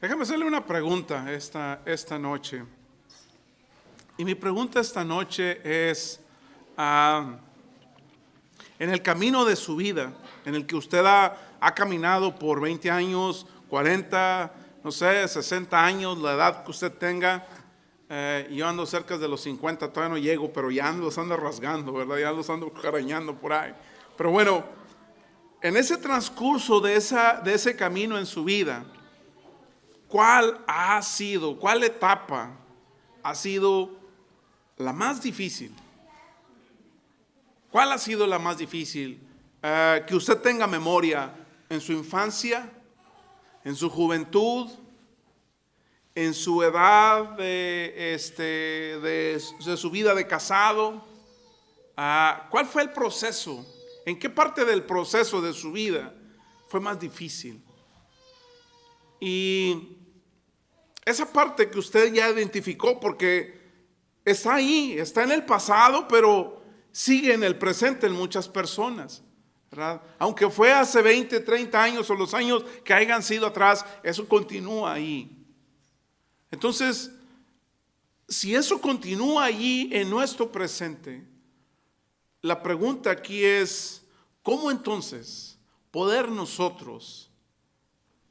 Déjame hacerle una pregunta esta noche. Y mi pregunta esta noche es, en el camino de su vida, en el que usted ha caminado por 20 años, 40, no sé, 60 años, la edad que usted tenga, yo ando cerca de los 50, todavía no llego, pero ya los ando rasgando, ¿verdad? Ya los ando arañando por ahí. Pero bueno, en ese transcurso de ese camino en su vida, ¿cuál etapa ha sido la más difícil? ¿Cuál ha sido la más difícil? Que usted tenga memoria en su infancia, en su juventud, en su edad de su vida de casado. ¿Cuál fue el proceso? ¿En qué parte del proceso de su vida fue más difícil? Y esa parte que usted ya identificó, porque está ahí, está en el pasado, pero sigue en el presente en muchas personas, ¿verdad? Aunque fue hace 20, 30 años o los años que hayan sido atrás, eso continúa ahí. Entonces, si eso continúa allí en nuestro presente, la pregunta aquí es, ¿cómo entonces poder nosotros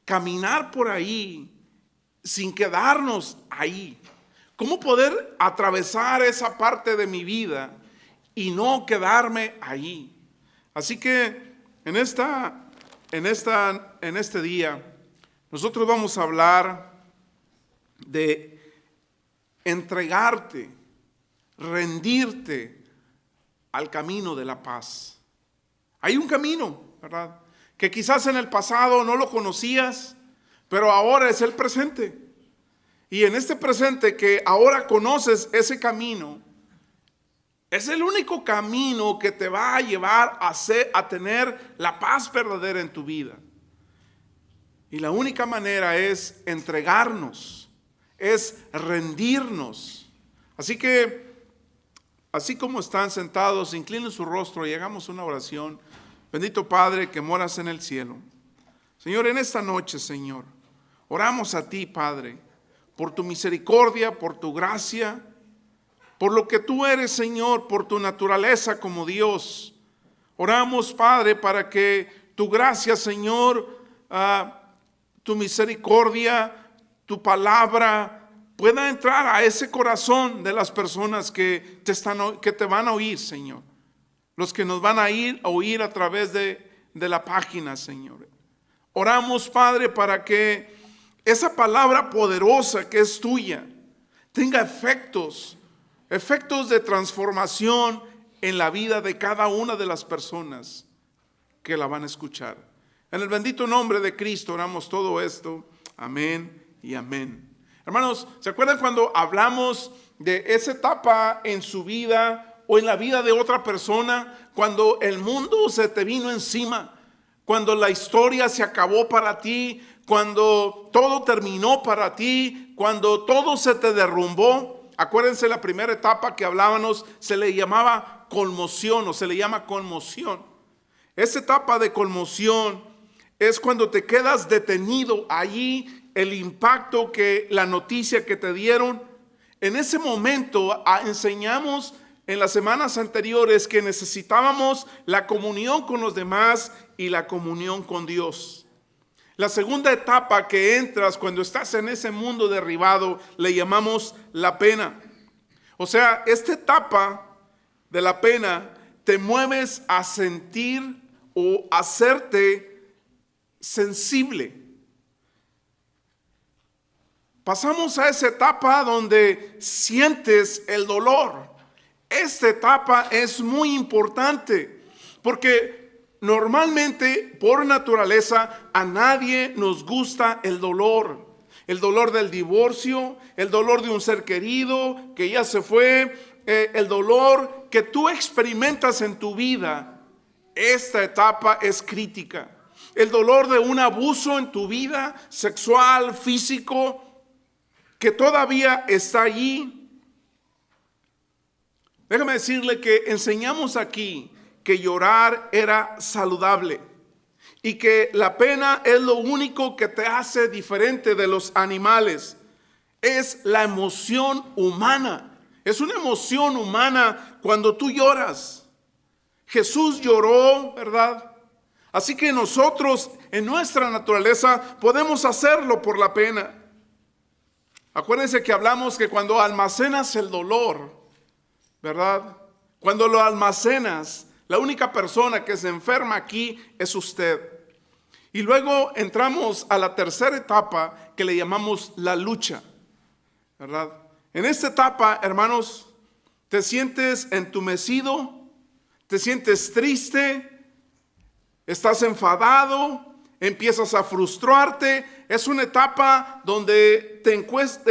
caminar por ahí sin quedarnos ahí? ¿Cómo poder atravesar esa parte de mi vida y no quedarme ahí? Así que en este día nosotros vamos a hablar de entregarte, rendirte al camino de la paz. Hay un camino, ¿verdad? Que quizás en el pasado no lo conocías, pero ahora es el presente. Y en este presente que ahora conoces ese camino, es el único camino que te va a llevar a tener la paz verdadera en tu vida. Y la única manera es entregarnos, es rendirnos. Así que, así como están sentados, inclinen su rostro y hagamos una oración. Bendito Padre que moras en el cielo. Señor, en esta noche, Señor, oramos a ti, Padre, por tu misericordia, por tu gracia, por lo que tú eres, Señor, por tu naturaleza como Dios. Oramos, Padre, para que tu gracia, Señor, tu misericordia, tu palabra pueda entrar a ese corazón de las personas que te van a oír, Señor. Los que nos van a oír a través de la página, Señor. Oramos, Padre, para que esa palabra poderosa que es tuya tenga efectos de transformación en la vida de cada una de las personas que la van a escuchar. En el bendito nombre de Cristo oramos todo esto. Amén y amén. Hermanos, ¿se acuerdan cuando hablamos de esa etapa en su vida o en la vida de otra persona? Cuando el mundo se te vino encima, cuando la historia se acabó para ti, cuando todo terminó para ti, cuando todo se te derrumbó. Acuérdense, la primera etapa que hablábamos se le llamaba conmoción, o se le llama conmoción. Esa etapa de conmoción es cuando te quedas detenido allí, el impacto que la noticia que te dieron. En ese momento enseñamos en las semanas anteriores que necesitábamos la comunión con los demás y la comunión con Dios. La segunda etapa que entras cuando estás en ese mundo derribado le llamamos la pena. O sea, esta etapa de la pena te mueves a sentir o hacerte sensible. Pasamos a esa etapa donde sientes el dolor. Esta etapa es muy importante porque normalmente, por naturaleza, a nadie nos gusta el dolor. El dolor del divorcio, el dolor de un ser querido que ya se fue, el dolor que tú experimentas en tu vida. Esta etapa es crítica. El dolor de un abuso en tu vida sexual, físico, que todavía está allí. Déjame decirle que enseñamos aquí que llorar era saludable, y que la pena es lo único que te hace diferente de los animales. Es la emoción humana. Es una emoción humana cuando tú lloras. Jesús lloró, ¿verdad? Así que nosotros en nuestra naturaleza podemos hacerlo por la pena. Acuérdense que hablamos que cuando almacenas el dolor, ¿verdad? Cuando lo almacenas, la única persona que se enferma aquí es usted. Y luego entramos a la tercera etapa que le llamamos la lucha, ¿verdad? En esta etapa, hermanos, te sientes entumecido, te sientes triste, estás enfadado, empiezas a frustrarte. Es una etapa donde te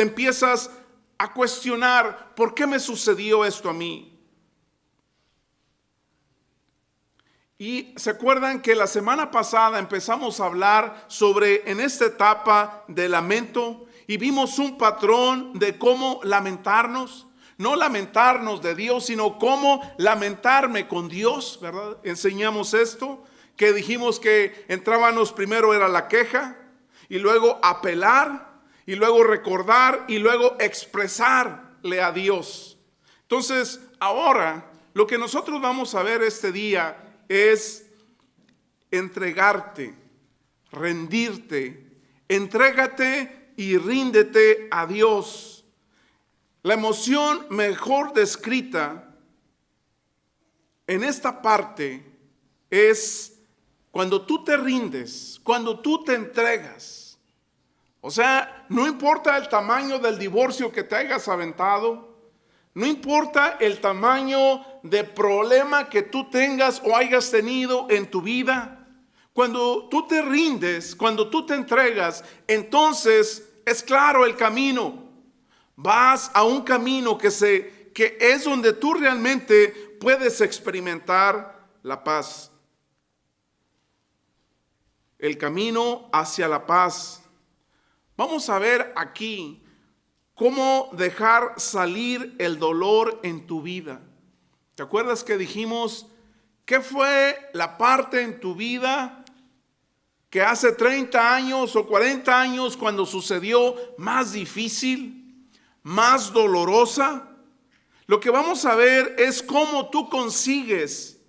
empiezas a cuestionar, ¿por qué me sucedió esto a mí? Y se acuerdan que la semana pasada empezamos a hablar sobre en esta etapa de lamento y vimos un patrón de cómo lamentarnos. No lamentarnos de Dios, sino cómo lamentarme con Dios, ¿verdad? Enseñamos esto, que dijimos que entrábamos primero era la queja, y luego apelar, y luego recordar, y luego expresarle a Dios. Entonces, ahora, lo que nosotros vamos a ver este día es entregarte, rendirte, entrégate y ríndete a Dios. La emoción mejor descrita en esta parte es cuando tú te rindes, cuando tú te entregas. O sea, no importa el tamaño del divorcio que te hayas aventado, no importa el tamaño de problema que tú tengas o hayas tenido en tu vida, cuando tú te rindes, cuando tú te entregas, entonces es claro el camino. Vas a un camino que es donde tú realmente puedes experimentar la paz. El camino hacia la paz. Vamos a ver aquí cómo dejar salir el dolor en tu vida. ¿Te acuerdas que dijimos qué fue la parte en tu vida que hace 30 años o 40 años cuando sucedió más difícil? Más dolorosa? Lo que vamos a ver es cómo tú consigues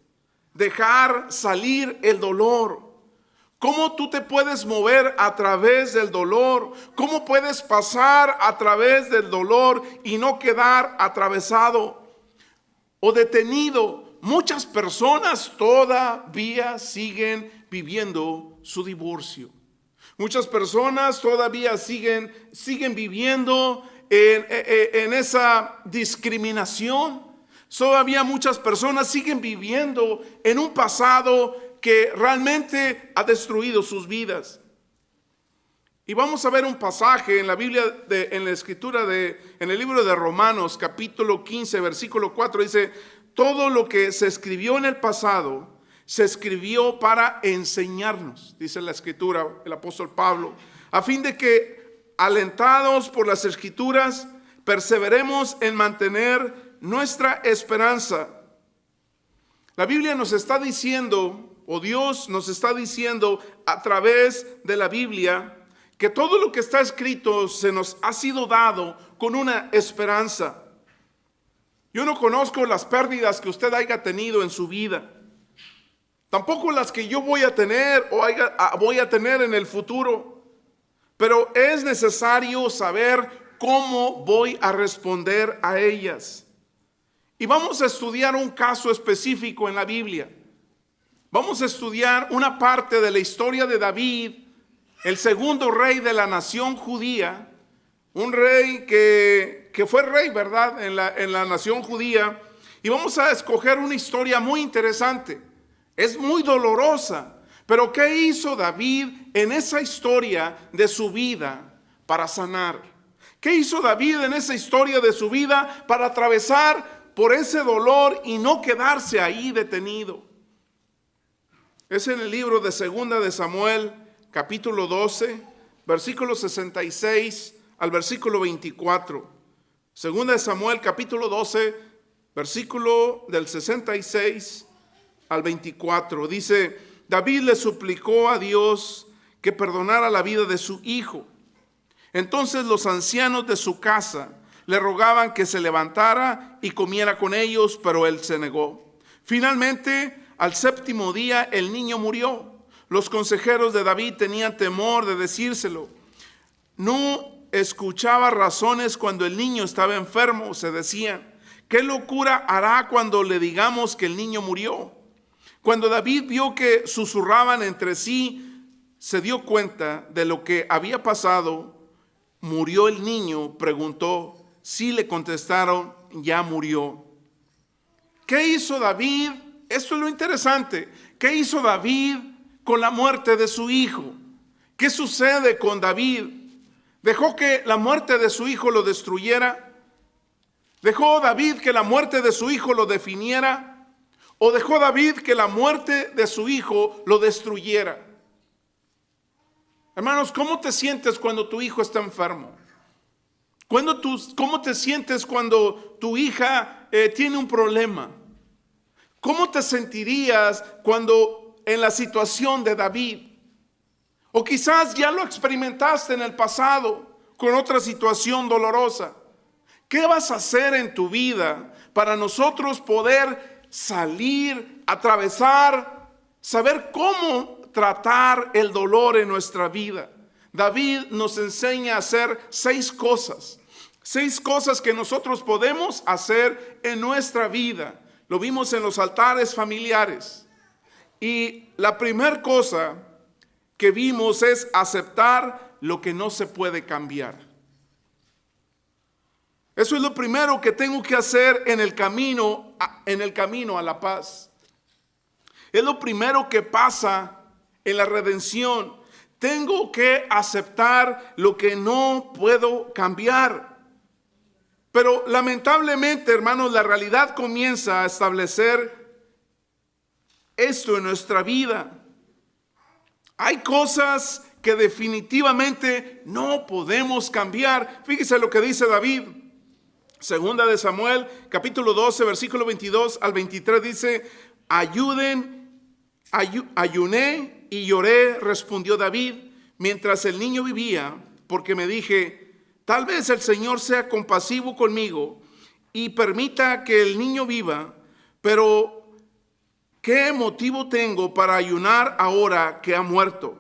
dejar salir el dolor, cómo tú te puedes mover a través del dolor, cómo puedes pasar a través del dolor y no quedar atravesado o detenido. Muchas personas todavía siguen viviendo su divorcio. Muchas personas todavía siguen viviendo en esa discriminación. Todavía muchas personas siguen viviendo en un pasado que realmente ha destruido sus vidas. Y vamos a ver un pasaje en la Biblia, en la escritura, en el libro de Romanos, capítulo 15, versículo 4, dice: todo lo que se escribió en el pasado, se escribió para enseñarnos, dice la escritura, el apóstol Pablo, a fin de que, alentados por las escrituras, perseveremos en mantener nuestra esperanza. La Biblia nos está diciendo, o Dios nos está diciendo a través de la Biblia, que todo lo que está escrito se nos ha sido dado con una esperanza. Yo no conozco las pérdidas que usted haya tenido en su vida, tampoco las que yo voy a tener o voy a tener en el futuro. Pero es necesario saber cómo voy a responder a ellas. Y vamos a estudiar un caso específico en la Biblia. Vamos a estudiar una parte de la historia de David, el segundo rey de la nación judía. Un rey que fue rey, ¿verdad? En la nación judía. Y vamos a escoger una historia muy interesante. Es muy dolorosa. Pero ¿qué hizo David en esa historia de su vida para sanar? ¿Qué hizo David en esa historia de su vida para atravesar por ese dolor y no quedarse ahí detenido? Es en el libro de Segunda de Samuel, capítulo 12, versículo 66 al versículo 24. Segunda de Samuel, capítulo 12, versículo del 66 al 24. Dice: David le suplicó a Dios que perdonara la vida de su hijo. Entonces los ancianos de su casa le rogaban que se levantara y comiera con ellos, pero él se negó. Finalmente, al séptimo día, el niño murió. Los consejeros de David tenían temor de decírselo. No escuchaba razones cuando el niño estaba enfermo, se decían. ¿Qué locura hará cuando le digamos que el niño murió? Cuando David vio que susurraban entre sí, se dio cuenta de lo que había pasado. ¿Murió el niño?, preguntó. Sí, le contestaron, ya murió. ¿Qué hizo David? Esto es lo interesante. ¿Qué hizo David con la muerte de su hijo? ¿Qué sucede con David? ¿Dejó que la muerte de su hijo lo destruyera? ¿Dejó David que la muerte de su hijo lo definiera? ¿O dejó David que la muerte de su hijo lo destruyera? Hermanos, ¿cómo te sientes cuando tu hijo está enfermo? ¿Cómo te sientes cuando tu hija tiene un problema? ¿Cómo te sentirías cuando en la situación de David? O quizás ya lo experimentaste en el pasado con otra situación dolorosa. ¿Qué vas a hacer en tu vida para nosotros poder salir, atravesar, saber cómo tratar el dolor en nuestra vida? David nos enseña a hacer 6 cosas. 6 cosas que nosotros podemos hacer en nuestra vida. Lo vimos en los altares familiares. Y la primera cosa que vimos es aceptar lo que no se puede cambiar. Eso es lo primero que tengo que hacer en el camino a la paz. Es lo primero que pasa en la redención. Tengo que aceptar lo que no puedo cambiar. Pero lamentablemente, hermanos, la realidad comienza a establecer esto en nuestra vida. Hay cosas que definitivamente no podemos cambiar. Fíjese lo que dice David. Segunda de Samuel, capítulo 12, versículo 22 al 23 dice: ayuné y lloré, respondió David, mientras el niño vivía, porque me dije, tal vez el Señor sea compasivo conmigo y permita que el niño viva, pero ¿qué motivo tengo para ayunar ahora que ha muerto?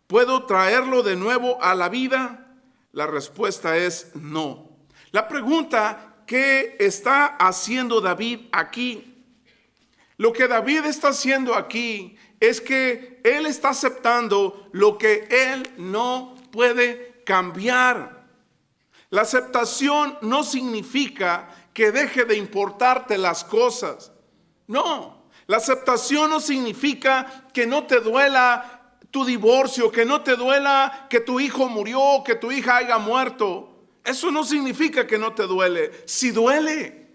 ¿Puedo traerlo de nuevo a la vida? La respuesta es no. La pregunta, ¿qué está haciendo David aquí? Lo que David está haciendo aquí es que él está aceptando lo que él no puede cambiar. La aceptación no significa que deje de importarte las cosas. No, la aceptación no significa que no te duela tu divorcio, que no te duela que tu hijo murió, que tu hija haya muerto. Eso no significa que no te duele. Sí duele.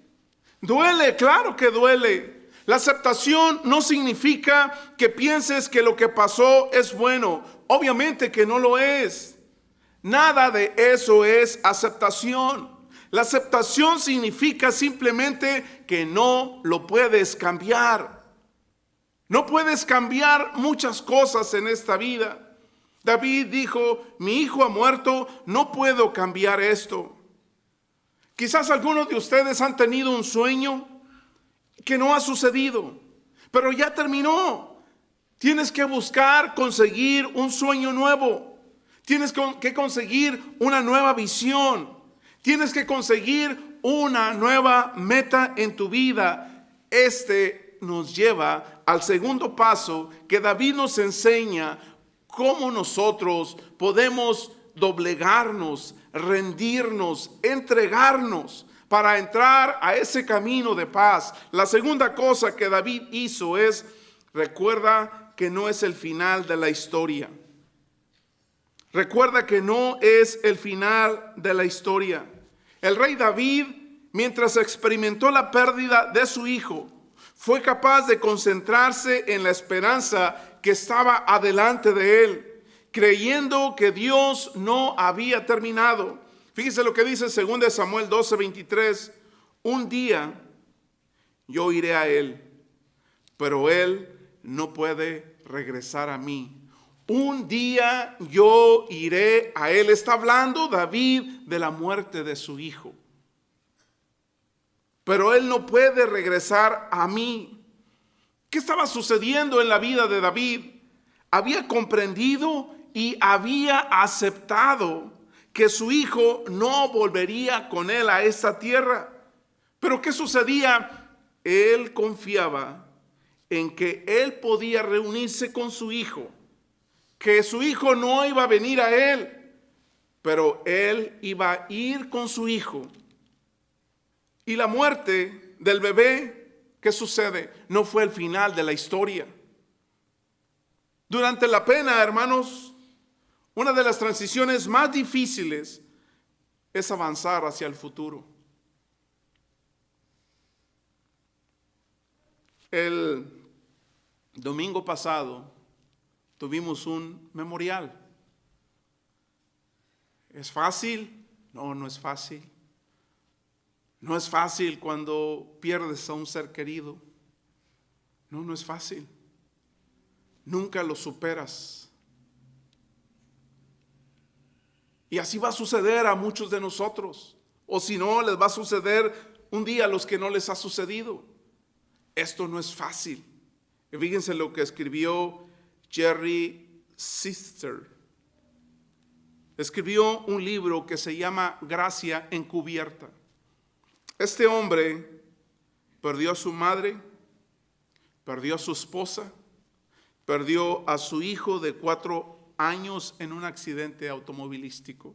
Duele, claro que duele. La aceptación no significa que pienses que lo que pasó es bueno. Obviamente que no lo es. Nada de eso es aceptación. La aceptación significa simplemente que no lo puedes cambiar. No puedes cambiar muchas cosas en esta vida. David dijo, mi hijo ha muerto, no puedo cambiar esto. Quizás algunos de ustedes han tenido un sueño que no ha sucedido, pero ya terminó. Tienes que buscar conseguir un sueño nuevo. Tienes que conseguir una nueva visión. Tienes que conseguir una nueva meta en tu vida. Este nos lleva al segundo paso que David nos enseña cómo nosotros podemos doblegarnos, rendirnos, entregarnos para entrar a ese camino de paz. La segunda cosa que David hizo es, recuerda que no es el final de la historia. Recuerda que no es el final de la historia. El rey David, mientras experimentó la pérdida de su hijo, fue capaz de concentrarse en la esperanza que estaba adelante de él, creyendo que Dios no había terminado. Fíjese lo que dice 2 Samuel 12:23. Un día yo iré a él, pero él no puede regresar a mí. Un día yo iré a él. Está hablando David de la muerte de su hijo. Pero él no puede regresar a mí. ¿Qué estaba sucediendo en la vida de David? Había comprendido y había aceptado que su hijo no volvería con él a esta tierra. Pero ¿qué sucedía? Él confiaba en que él podía reunirse con su hijo, que su hijo no iba a venir a él, pero él iba a ir con su hijo. Y la muerte del bebé, ¿qué sucede? No fue el final de la historia. Durante la pena, hermanos, una de las transiciones más difíciles es avanzar hacia el futuro. El domingo pasado tuvimos un memorial. ¿Es fácil? No, no es fácil. No es fácil cuando pierdes a un ser querido. No, no es fácil. Nunca lo superas. Y así va a suceder a muchos de nosotros. O si no, les va a suceder un día a los que no les ha sucedido. Esto no es fácil. Y fíjense lo que escribió Jerry Sister. Escribió un libro que se llama Gracia Encubierta. Este hombre perdió a su madre, perdió a su esposa, perdió a su hijo de 4 años en un accidente automovilístico.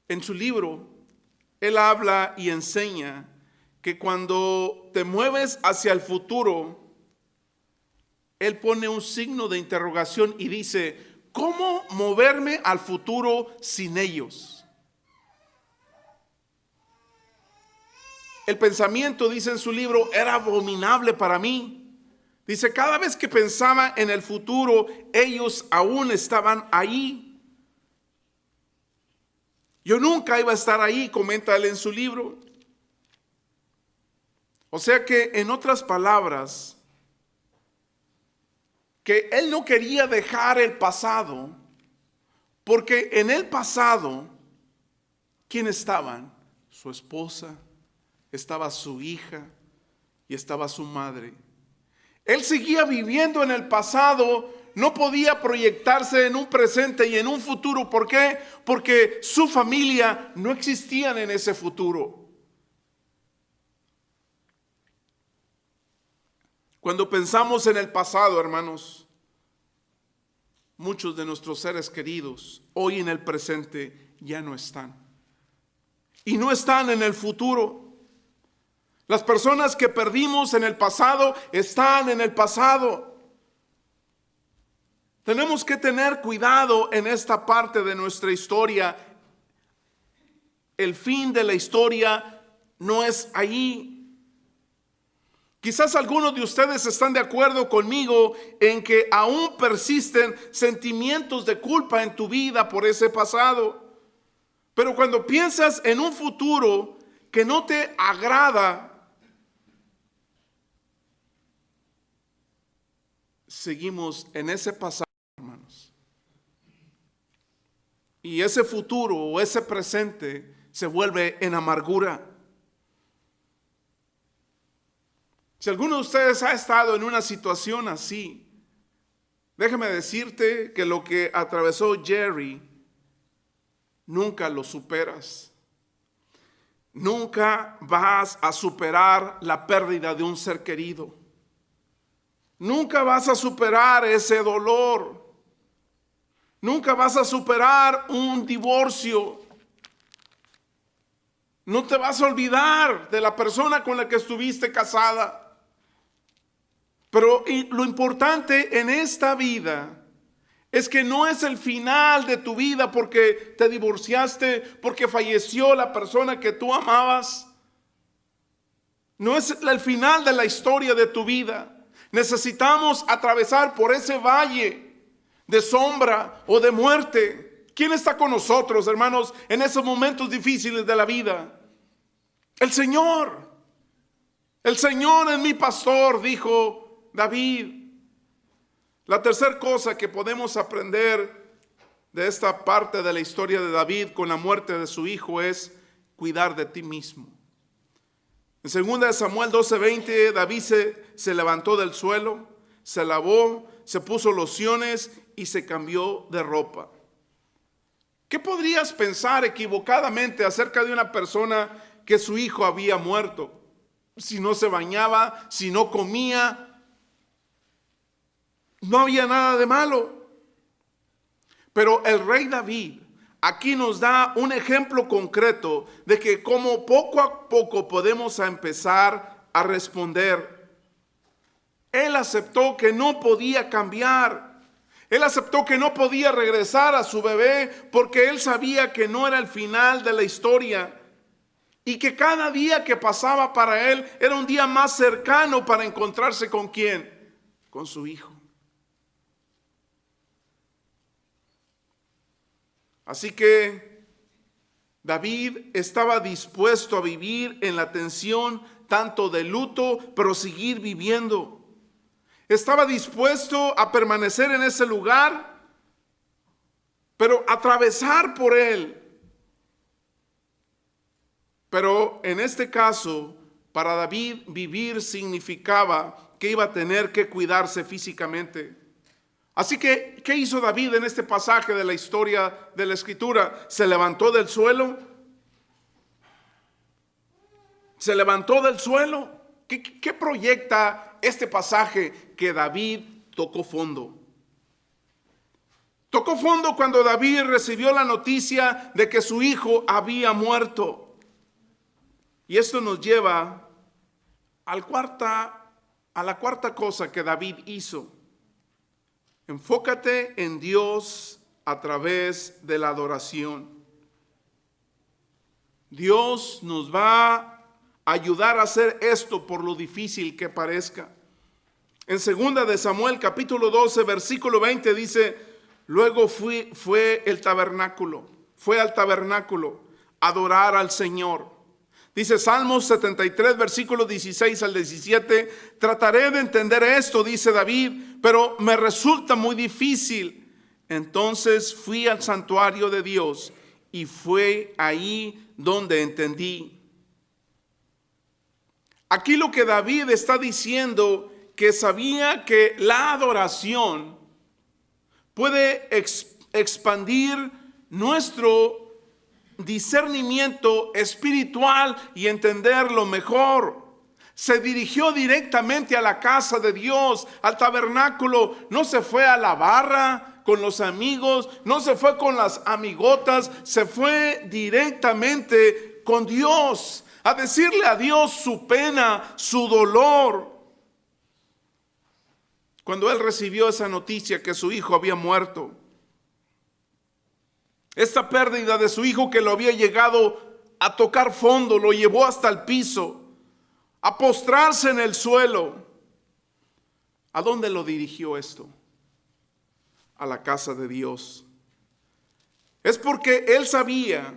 En su libro, él habla y enseña que cuando te mueves hacia el futuro, él pone un signo de interrogación y dice, ¿cómo moverme al futuro sin ellos? El pensamiento, dice en su libro, era abominable para mí. Dice, cada vez que pensaba en el futuro, ellos aún estaban ahí. Yo nunca iba a estar ahí, comenta él en su libro. O sea que, en otras palabras, que él no quería dejar el pasado, porque en el pasado, ¿quién estaban? Su esposa, estaba su hija y estaba su madre. Él seguía viviendo en el pasado, no podía proyectarse en un presente y en un futuro. ¿Por qué? Porque su familia no existían en ese futuro. Cuando pensamos en el pasado, hermanos, muchos de nuestros seres queridos hoy en el presente ya no están. Y no están en el futuro. Las personas que perdimos en el pasado están en el pasado. Tenemos que tener cuidado en esta parte de nuestra historia. El fin de la historia no es allí. Quizás algunos de ustedes están de acuerdo conmigo en que aún persisten sentimientos de culpa en tu vida por ese pasado. Pero cuando piensas en un futuro que no te agrada, seguimos en ese pasado, hermanos. Y ese futuro o ese presente se vuelve en amargura. Si alguno de ustedes ha estado en una situación así, déjame decirte que lo que atravesó Jerry, nunca lo superas. Nunca vas a superar la pérdida de un ser querido. Nunca vas a superar ese dolor. Nunca vas a superar un divorcio. No te vas a olvidar de la persona con la que estuviste casada. Pero lo importante en esta vida es que no es el final de tu vida porque te divorciaste, porque falleció la persona que tú amabas. No es el final de la historia de tu vida. Necesitamos atravesar por ese valle de sombra o de muerte. ¿Quién está con nosotros, hermanos, en esos momentos difíciles de la vida? El Señor. El Señor es mi pastor, dijo David. La tercera cosa que podemos aprender de esta parte de la historia de David con la muerte de su hijo es cuidar de ti mismo. En 2 Samuel 12:20, David se levantó del suelo, se lavó, se puso lociones y se cambió de ropa. ¿Qué podrías pensar equivocadamente acerca de una persona que su hijo había muerto? Si no se bañaba, si no comía, no había nada de malo. Pero el rey David aquí nos da un ejemplo concreto de que como poco a poco podemos empezar a responder. Él aceptó que no podía cambiar. Él aceptó que no podía regresar a su bebé porque él sabía que no era el final de la historia y que cada día que pasaba para él era un día más cercano para encontrarse con ¿quién? Con su hijo. Así que David estaba dispuesto a vivir en la tensión tanto de luto, pero seguir viviendo. Estaba dispuesto a permanecer en ese lugar, pero atravesar por él. Pero en este caso, para David vivir significaba que iba a tener que cuidarse físicamente. Así que, ¿qué hizo David en este pasaje de la historia de la Escritura? Se levantó del suelo. Se levantó del suelo. ¿Qué proyecta este pasaje? Que David tocó fondo. Tocó fondo cuando David recibió la noticia de que su hijo había muerto. Y esto nos lleva a la cuarta cosa que David hizo. Enfócate en Dios a través de la adoración. Dios nos va a ayudar a hacer esto por lo difícil que parezca. En 2 de Samuel capítulo 12 versículo 20 dice: luego fue al tabernáculo a adorar al Señor. Dice Salmos 73, versículos 16 al 17, trataré de entender esto, dice David, pero me resulta muy difícil. Entonces fui al santuario de Dios y fue ahí donde entendí. Aquí lo que David está diciendo, que sabía que la adoración puede expandir nuestro discernimiento espiritual y entenderlo mejor. Se dirigió directamente a la casa de Dios, al tabernáculo. No se fue a la barra con los amigos, no se fue con las amigotas, se fue directamente con Dios, a decirle a Dios su pena, su dolor. Cuando él recibió esa noticia que su hijo había muerto, esta pérdida de su hijo que lo había llegado a tocar fondo, lo llevó hasta el piso, a postrarse en el suelo. ¿A dónde lo dirigió esto? A la casa de Dios. Es porque él sabía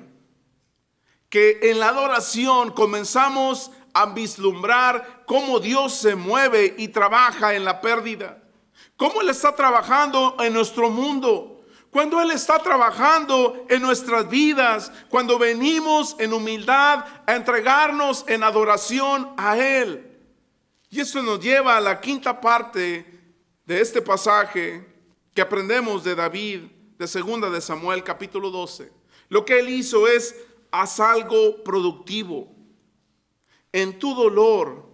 que en la adoración comenzamos a vislumbrar cómo Dios se mueve y trabaja en la pérdida. Cómo Él está trabajando en nuestro mundo. Cuando Él está trabajando en nuestras vidas, cuando venimos en humildad a entregarnos en adoración a Él. Y esto nos lleva a la quinta parte de este pasaje que aprendemos de David, de 2 de Samuel, capítulo 12. Lo que él hizo es: haz algo productivo. En tu dolor,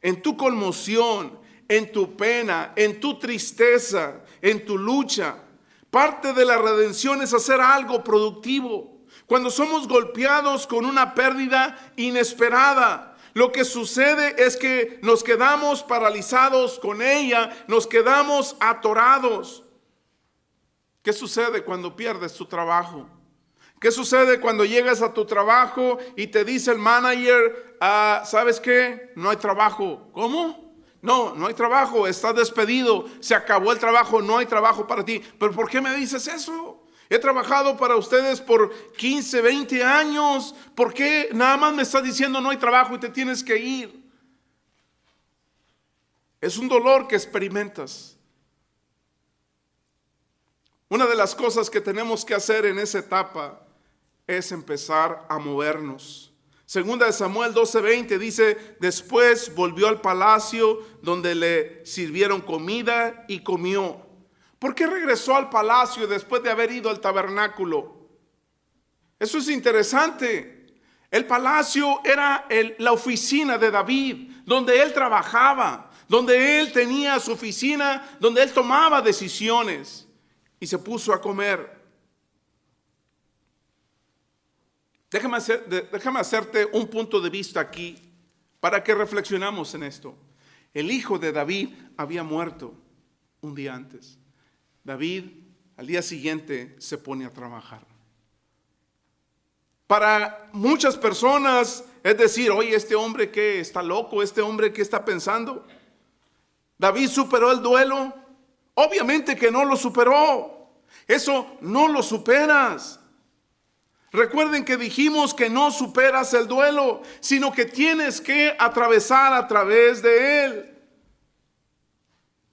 en tu conmoción, en tu pena, en tu tristeza, en tu lucha. Parte de la redención es hacer algo productivo. Cuando somos golpeados con una pérdida inesperada, lo que sucede es que nos quedamos paralizados con ella, nos quedamos atorados. ¿Qué sucede cuando pierdes tu trabajo? ¿Qué sucede cuando llegas a tu trabajo y te dice el manager, ¿sabes qué? No hay trabajo. ¿Cómo? No hay trabajo, estás despedido, se acabó el trabajo, no hay trabajo para ti. ¿Pero por qué me dices eso? He trabajado para ustedes por 15, 20 años. ¿Por qué nada más me estás diciendo no hay trabajo y te tienes que ir? Es un dolor que experimentas. Una de las cosas que tenemos que hacer en esa etapa es empezar a movernos. Segunda de Samuel 12:20 dice: después volvió al palacio donde le sirvieron comida y comió. ¿Por qué regresó al palacio después de haber ido al tabernáculo? Eso es interesante. El palacio era la oficina de David, donde él trabajaba, donde él tenía su oficina, donde él tomaba decisiones, y se puso a comer. Déjame hacerte un punto de vista aquí para que reflexionamos en esto. El hijo de David había muerto un día antes. David al día siguiente se pone a trabajar. Para muchas personas es decir: oye, este hombre que está loco, este hombre que está pensando. David superó el duelo. Obviamente que no lo superó. Eso no lo superas. Recuerden que dijimos que no superas el duelo, sino que tienes que atravesar a través de él.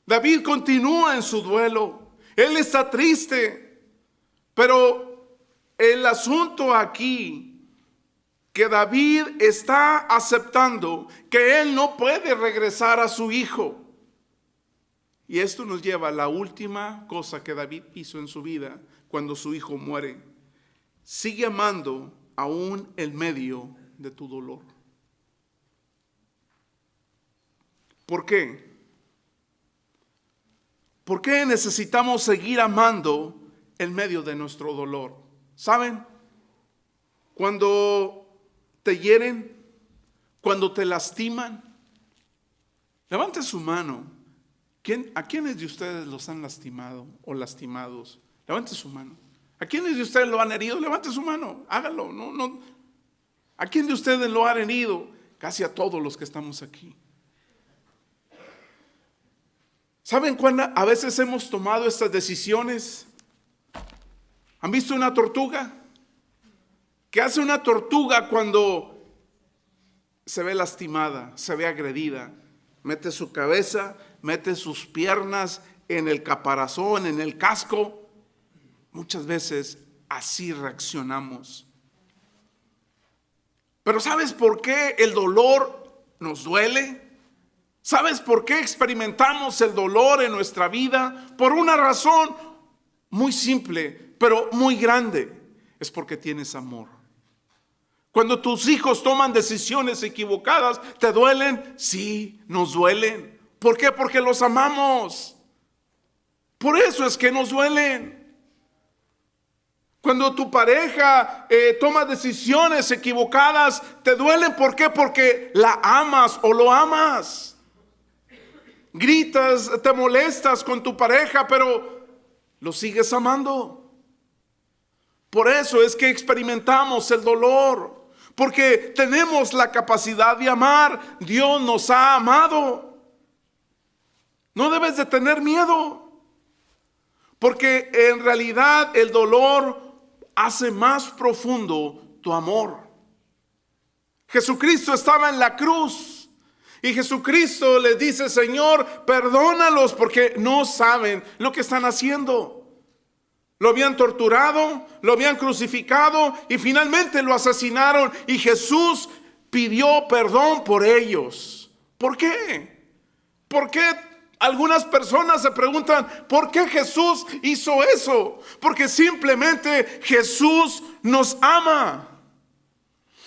David continúa en su duelo. Él está triste. Pero el asunto aquí, que David está aceptando que él no puede regresar a su hijo. Y esto nos lleva a la última cosa que David hizo en su vida cuando su hijo muere. Sigue amando aún en medio de tu dolor. ¿Por qué? ¿Por qué necesitamos seguir amando en medio de nuestro dolor? ¿Saben? Cuando te hieren, cuando te lastiman, levante su mano. ¿A quiénes de ustedes los han lastimado o lastimados? Levante su mano. ¿A quiénes de ustedes lo han herido? Levante su mano, hágalo. No. ¿A quién de ustedes lo han herido? Casi a todos los que estamos aquí. ¿Saben cuándo a veces hemos tomado estas decisiones? ¿Han visto una tortuga? ¿Qué hace una tortuga cuando se ve lastimada, se ve agredida? Mete su cabeza, mete sus piernas en el caparazón, en el casco. Muchas veces así reaccionamos. Pero ¿sabes por qué el dolor nos duele? ¿Sabes por qué experimentamos el dolor en nuestra vida? Por una razón muy simple, pero muy grande. Es porque tienes amor. Cuando tus hijos toman decisiones equivocadas, ¿te duelen? Sí, nos duelen. ¿Por qué? Porque los amamos. Por eso es que nos duelen. Cuando tu pareja toma decisiones equivocadas, te duelen. ¿Por qué? Porque la amas o lo amas. Gritas, te molestas con tu pareja, pero lo sigues amando. Por eso es que experimentamos el dolor, porque tenemos la capacidad de amar. Dios nos ha amado. No debes de tener miedo, porque en realidad el dolor hace más profundo tu amor. Jesucristo estaba en la cruz y Jesucristo les dice: Señor, perdónalos porque no saben lo que están haciendo. Lo habían torturado, lo habían crucificado y finalmente lo asesinaron, y Jesús pidió perdón por ellos. ¿Por qué? ¿Por qué? Algunas personas se preguntan: ¿por qué Jesús hizo eso? Porque simplemente Jesús nos ama.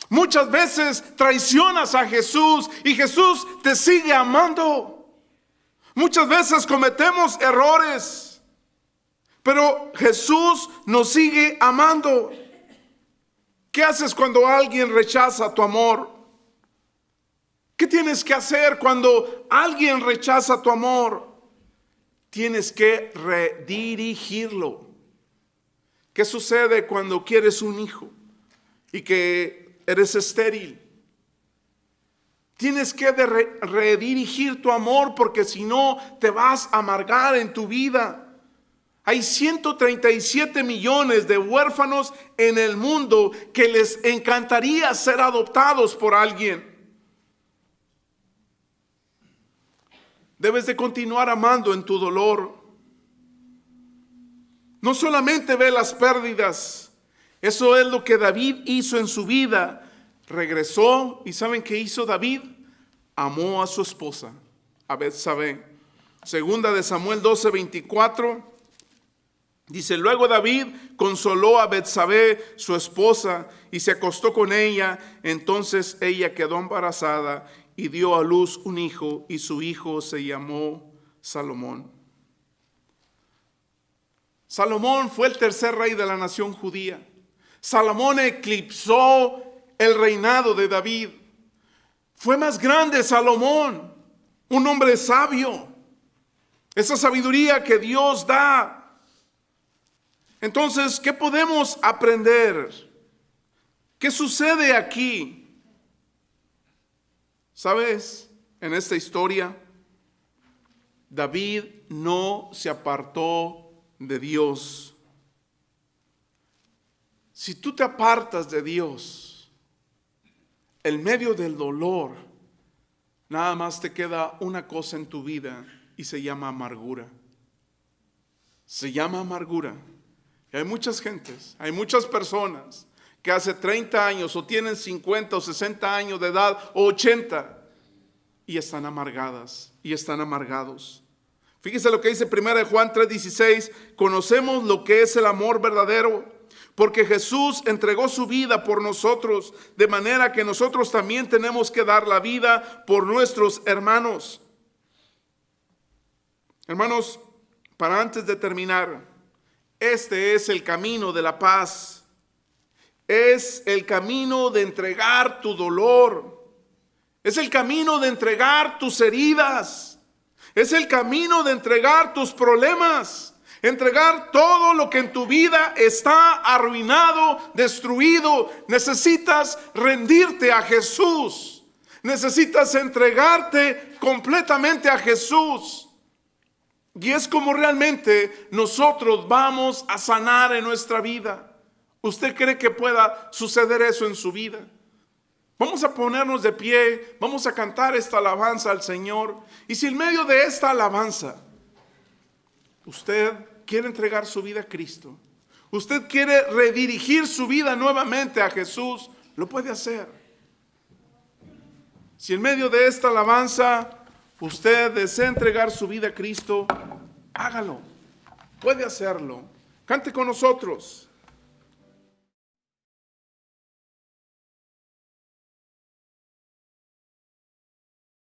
Muchas veces traicionas a Jesús y Jesús te sigue amando. Muchas veces cometemos errores, pero Jesús nos sigue amando. ¿Qué haces cuando alguien rechaza tu amor? ¿Qué tienes que hacer cuando alguien rechaza tu amor? Tienes que redirigirlo. ¿Qué sucede cuando quieres un hijo y que eres estéril? Tienes que redirigir tu amor, porque si no te vas a amargar en tu vida. Hay 137 millones de huérfanos en el mundo que les encantaría ser adoptados por alguien. Debes de continuar amando en tu dolor. No solamente ve las pérdidas. Eso es lo que David hizo en su vida. Regresó y ¿saben qué hizo David? Amó a su esposa, a Betsabé. Segunda de Samuel 12:24. Dice, luego David consoló a Betsabé, su esposa, y se acostó con ella. Entonces ella quedó embarazada y dio a luz un hijo, y su hijo se llamó Salomón. Salomón fue el tercer rey de la nación judía. Salomón eclipsó el reinado de David. Fue más grande Salomón, un hombre sabio. Esa sabiduría que Dios da. Entonces, ¿qué podemos aprender? ¿Qué sucede aquí? ¿Sabes? En esta historia, David no se apartó de Dios. Si tú te apartas de Dios, en medio del dolor, nada más te queda una cosa en tu vida y se llama amargura. Se llama amargura. Y hay muchas gentes, hay muchas personas que hace 30 años o tienen 50 o 60 años de edad o 80 y están amargadas y están amargados. Fíjese lo que dice 1 Juan 3:16. Conocemos lo que es el amor verdadero, porque Jesús entregó su vida por nosotros, de manera que nosotros también tenemos que dar la vida por nuestros hermanos. Hermanos, para antes de terminar, este es el camino de la paz. Es el camino de entregar tu dolor. Es el camino de entregar tus heridas. Es el camino de entregar tus problemas. Entregar todo lo que en tu vida está arruinado, destruido. Necesitas rendirte a Jesús. Necesitas entregarte completamente a Jesús. Y es como realmente nosotros vamos a sanar en nuestra vida. ¿Usted cree que pueda suceder eso en su vida? Vamos a ponernos de pie, vamos a cantar esta alabanza al Señor. Y si en medio de esta alabanza usted quiere entregar su vida a Cristo, usted quiere redirigir su vida nuevamente a Jesús, lo puede hacer. Si en medio de esta alabanza usted desea entregar su vida a Cristo, hágalo. Puede hacerlo. Cante con nosotros.